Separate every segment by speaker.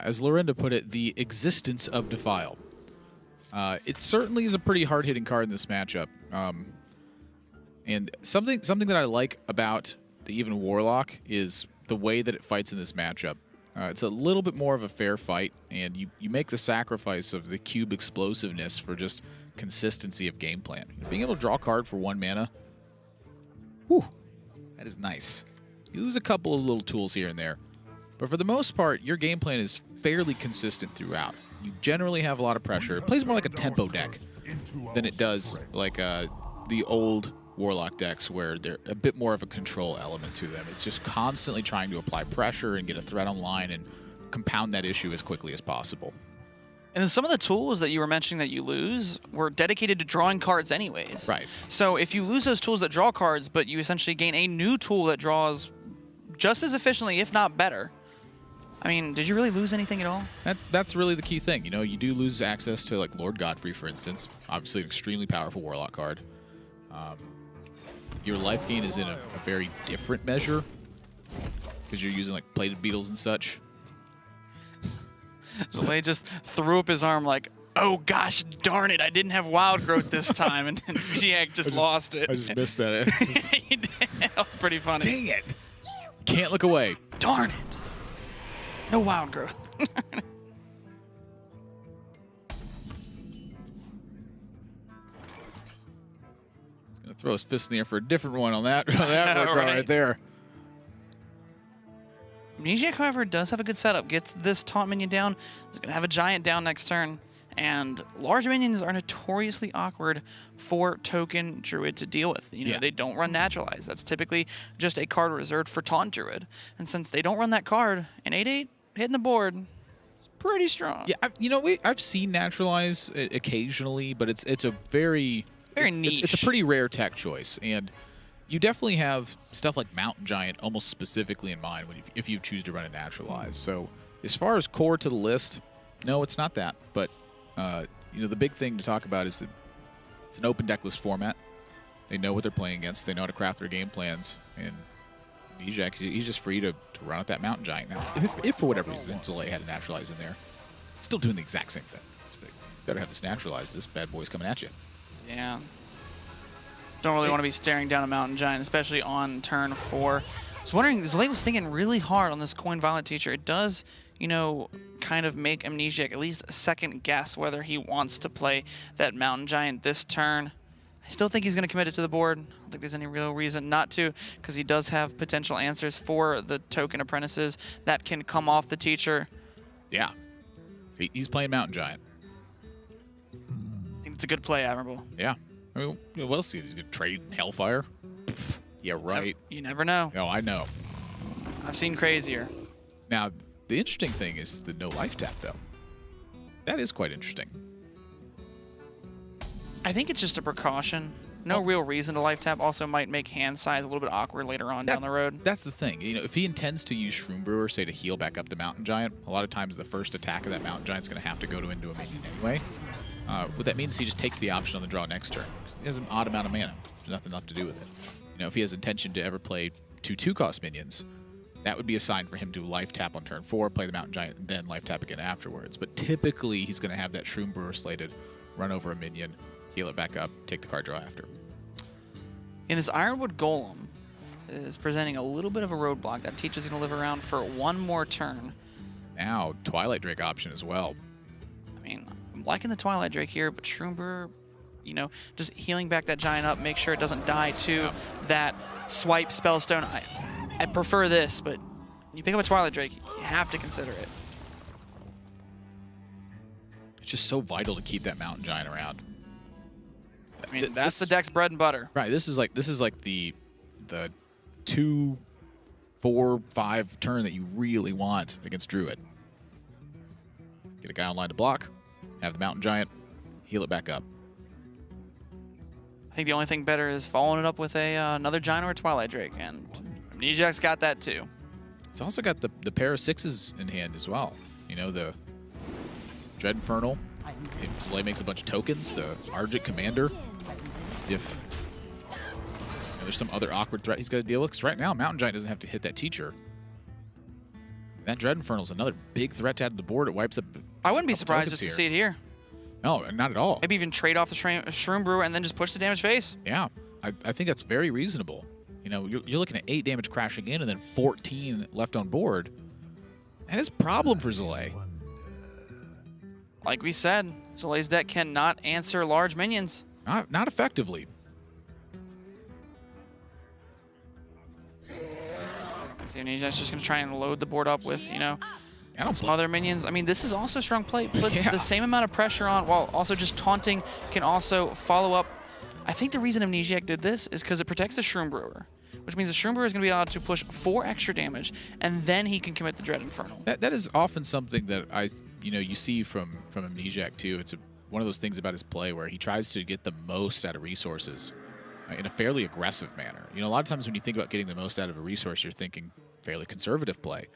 Speaker 1: as Lorinda put it, the existence of Defile. It certainly is a pretty hard-hitting card in this matchup. And something that I like about the Even Warlock is the way that it fights in this matchup. It's a little bit more of a fair fight, and you make the sacrifice of the cube explosiveness for just consistency of game plan. Being able to draw a card for 1 mana, whew, that is nice. You lose a couple of little tools here and there, but for the most part, your game plan is fairly consistent throughout. You generally have a lot of pressure. It plays more like a tempo deck than it does like the old Warlock decks where they're a bit more of a control element to them. It's just constantly trying to apply pressure and get a threat online and compound that issue as quickly as possible.
Speaker 2: And then some of the tools that you were mentioning that you lose were dedicated to drawing cards anyways.
Speaker 1: Right.
Speaker 2: So if you lose those tools that draw cards, but you essentially gain a new tool that draws just as efficiently, if not better, I mean, did you really lose anything at all?
Speaker 1: That's really the key thing. You know, you do lose access to like Lord Godfrey, for instance. Obviously an extremely powerful Warlock card. Your life gain is in a very different measure because you're using like plated beetles and such.
Speaker 2: Zalae just threw up his arm like, oh gosh darn it, I didn't have wild growth this time, and Amnesiac just lost it.
Speaker 1: I just missed that.
Speaker 2: He did. That was pretty funny.
Speaker 1: Dang it. Can't look away.
Speaker 2: Darn it. No wild growth.
Speaker 1: Gonna throw his fist in the air for a different one on that right there.
Speaker 2: Amnesiac, however, does have a good setup. Gets this taunt minion down. He's going to have a giant down next turn. And large minions are notoriously awkward for token druid to deal with. You know, they don't run naturalize. That's typically just a card reserved for taunt druid. And since they don't run that card, an 8/8 hitting the board is pretty strong.
Speaker 1: Yeah, you know, I've seen naturalize occasionally, but it's a very
Speaker 2: niche.
Speaker 1: It's a pretty rare tech choice, and you definitely have stuff like Mountain Giant almost specifically in mind if you choose to run a naturalize. So as far as core to the list, no, it's not that. But you know, the big thing to talk about is that it's an open deck list format. They know what they're playing against. They know how to craft their game plans. And Amnesiac, he's just free to run at that Mountain Giant. Now, if for whatever reason Zalae had a naturalize in there, still doing the exact same thing. So better have this naturalize. This bad boy's coming at you.
Speaker 2: Yeah. Don't really want to be staring down a Mountain Giant, especially on turn 4. I was wondering, Zalae was thinking really hard on this Coin Violet Teacher. It does, you know, kind of make Amnesiac at least second guess whether he wants to play that Mountain Giant this turn. I still think he's going to commit it to the board. I don't think there's any real reason not to, because he does have potential answers for the token apprentices that can come off the Teacher.
Speaker 1: Yeah. He's playing Mountain Giant.
Speaker 2: I think it's a good play, Admirable.
Speaker 1: Yeah. I mean, what else? He's going to trade Hellfire? Pfft, yeah, right.
Speaker 2: You never know.
Speaker 1: No, I know.
Speaker 2: I've seen crazier.
Speaker 1: Now, the interesting thing is the no life tap, though. That is quite interesting.
Speaker 2: I think it's just a precaution. No real reason to life tap. Also might make hand size a little bit awkward later on down the road.
Speaker 1: That's the thing. You know, if he intends to use Shroom Brewer, say, to heal back up the Mountain Giant, a lot of times the first attack of that Mountain Giant's going to have to go into a minion anyway. What that means is he just takes the option on the draw next turn. He has an odd amount of mana. There's nothing left to do with it. You know, if he has intention to ever play 2 2-cost minions, that would be a sign for him to life tap on turn 4, play the Mountain Giant, and then life tap again afterwards. But typically, he's going to have that Shroom Brewer slated, run over a minion, heal it back up, take the card draw after.
Speaker 2: And this Ironwood Golem is presenting a little bit of a roadblock. That Teacher's going to live around for 1 more turn.
Speaker 1: Now, Twilight Drake option as well.
Speaker 2: I mean, I'm liking the Twilight Drake here, but Shroom Brewer, you know, just healing back that Giant up, make sure it doesn't die to that swipe Spellstone. I prefer this, but when you pick up a Twilight Drake, you have to consider it.
Speaker 1: It's just so vital to keep that Mountain Giant around.
Speaker 2: I mean, that's the deck's bread and butter.
Speaker 1: Right. This is like the 2, 4, 5 turn that you really want against Druid. Get a guy online to block, have the Mountain Giant, heal it back up.
Speaker 2: I think the only thing better is following it up with another Giant or a Twilight Drake, and Amnesiac's got that too.
Speaker 1: It's also got the pair of 6s in hand as well. You know, the Dread Infernal. If Zalae makes a bunch of tokens, the Argent Commander. If there's some other awkward threat he's got to deal with, because right now Mountain Giant doesn't have to hit that Teacher. That Dread Infernal is another big threat to add to the board. It wipes up.
Speaker 2: I wouldn't be surprised just to see it here.
Speaker 1: No, not at all.
Speaker 2: Maybe even trade off the Shroom Brewer and then just push the damage face.
Speaker 1: Yeah, I think that's very reasonable. You know, you're looking at 8 damage crashing in and then 14 left on board. That is a problem for Zalae.
Speaker 2: Like we said, Zalae's deck cannot answer large minions.
Speaker 1: Not effectively.
Speaker 2: Amnesiac's just going to try and load the board up with, you know, some other minions. I mean, this is also strong play. Puts the same amount of pressure on while also just taunting, can also follow up. I think the reason Amnesiac did this is because it protects the Shroom Brewer, which means the Shroom Brewer is going to be allowed to push 4 extra damage, and then he can commit the Dread Infernal.
Speaker 1: That is often something that you see from Amnesiac too. It's one of those things about his play where he tries to get the most out of resources in a fairly aggressive manner. You know, a lot of times when you think about getting the most out of a resource, you're thinking fairly conservative play.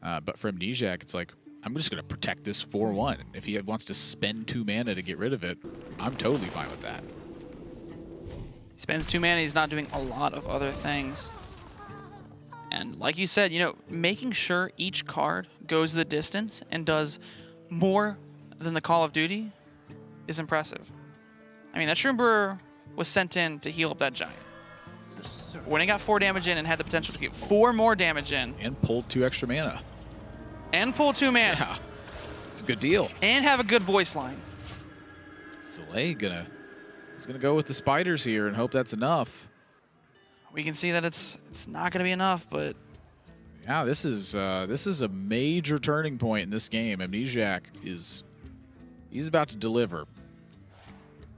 Speaker 1: But for Amnesiac, it's like, I'm just going to protect this 4-1. If he wants to spend 2 mana to get rid of it, I'm totally fine with that.
Speaker 2: He spends 2 mana, he's not doing a lot of other things. And like you said, you know, making sure each card goes the distance and does more than the Call of Duty is impressive. I mean, that Shroom Brewer was sent in to heal up that giant. When he got 4 damage in and had the potential to get 4 more damage in.
Speaker 1: And pulled 2 extra mana.
Speaker 2: And pull 2 mana.
Speaker 1: Yeah, it's a good deal.
Speaker 2: And have a good voice line.
Speaker 1: Zalae he's gonna go with the spiders here and hope that's enough.
Speaker 2: We can see that it's not gonna be enough, but
Speaker 1: yeah, this is a major turning point in this game. Amnesiac he's about to deliver.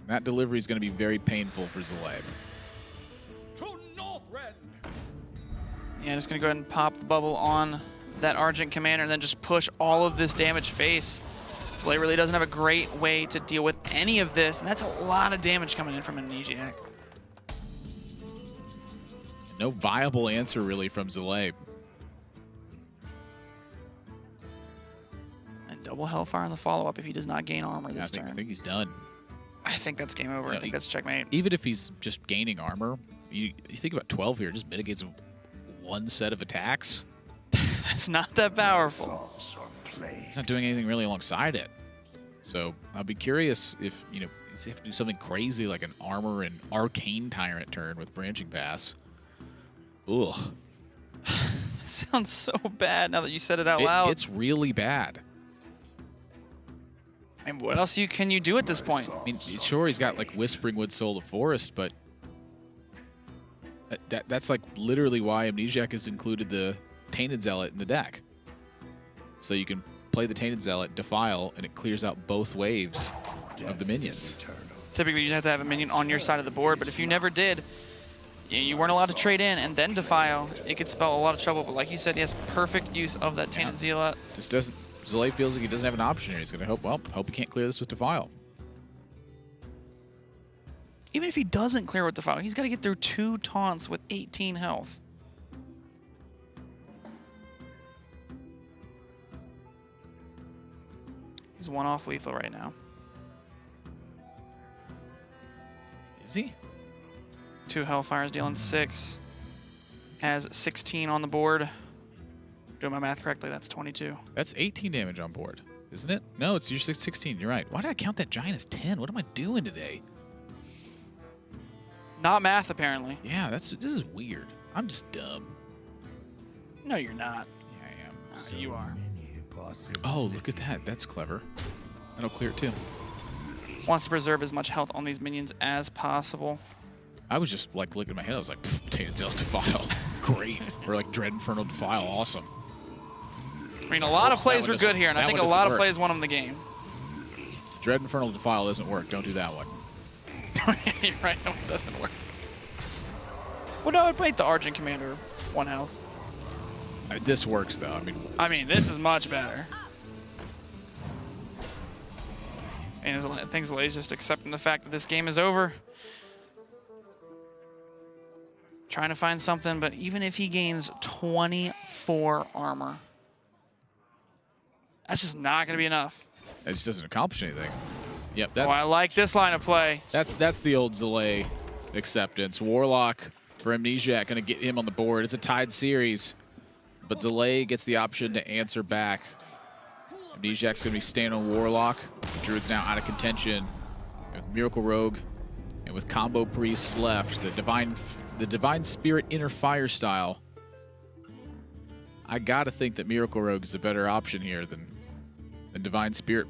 Speaker 1: That delivery is going to be very painful for Zalae.
Speaker 2: Yeah, just going to go ahead and pop the bubble on that Argent Commander and then just push all of this damage face. Zalae really doesn't have a great way to deal with any of this, and that's a lot of damage coming in from Amnesiac.
Speaker 1: No viable answer, really, from Zalae.
Speaker 2: And double Hellfire on the follow-up if he does not gain armor this turn.
Speaker 1: I think he's done.
Speaker 2: I think that's game over. I think that's checkmate.
Speaker 1: Even if he's just gaining armor, you think about 12 here, it just mitigates 1 set of attacks.
Speaker 2: It's not that powerful.
Speaker 1: He's not doing anything really alongside it. So I'll be curious if, you know, does he have to do something crazy like an armor and arcane tyrant turn with branching pass. Ugh.
Speaker 2: It sounds so bad now that you said it out loud.
Speaker 1: It's really bad.
Speaker 2: And what else can you do at this point?
Speaker 1: I mean, sure, he's got like Whispering Wood, Soul of Forest, but that's like literally why Amnesiac has included the Tainted Zealot in the deck. So you can play the Tainted Zealot, Defile, and it clears out both waves of the minions.
Speaker 2: Typically, you'd have to have a minion on your side of the board, but if you never did, you weren't allowed to trade in and then Defile, it could spell a lot of trouble. But like you said, yes, perfect use of that Tainted Zealot.
Speaker 1: Just doesn't. Zalae feels like he doesn't have an option here. He's going to hope he can't clear this with Defile.
Speaker 2: Even if he doesn't clear with Defile, he's got to get through 2 taunts with 18 health. He's 1 off lethal right now.
Speaker 1: Is he?
Speaker 2: 2 Hellfires dealing 6. Has 16 on the board. Doing my math correctly, that's 22.
Speaker 1: That's 18 damage on board, isn't it? No, it's usually 16. You're right. Why did I count that giant as 10? What am I doing today?
Speaker 2: Not math, apparently.
Speaker 1: Yeah, this is weird. I'm just dumb.
Speaker 2: No, you're not.
Speaker 1: Yeah, I am.
Speaker 2: You are.
Speaker 1: Oh, look at that. That's clever. That'll clear it too.
Speaker 2: Wants to preserve as much health on these minions as possible.
Speaker 1: I was just like looking at my head. I was like, Tainted Zealot Defile. Great. Or like Dread Infernal Defile. Awesome.
Speaker 2: I mean, a lot of plays were good here, and I think a lot of plays won him the game.
Speaker 1: Dread Infernal Defile doesn't work. Don't do that one.
Speaker 2: You're right, no, it doesn't work. Well, no, it'd make the Argent Commander 1 health.
Speaker 1: This works, though.
Speaker 2: I mean, this is much better. And I think Zalae's just accepting the fact that this game is over. Trying to find something, but even if he gains 24 armor, that's just not going to be enough.
Speaker 1: It just doesn't accomplish anything. Yep,
Speaker 2: Oh, I like this line of play.
Speaker 1: That's the old Zalae acceptance. Warlock for Amnesiac going to get him on the board. It's a tied series. but Zalae gets the option to answer back. Amnesiac's going to be staying on Warlock. Druid's now out of contention. With Miracle Rogue and with Combo Priest left, the Divine Spirit Inner Fire style. I got to think that Miracle Rogue is a better option here than Divine Spirit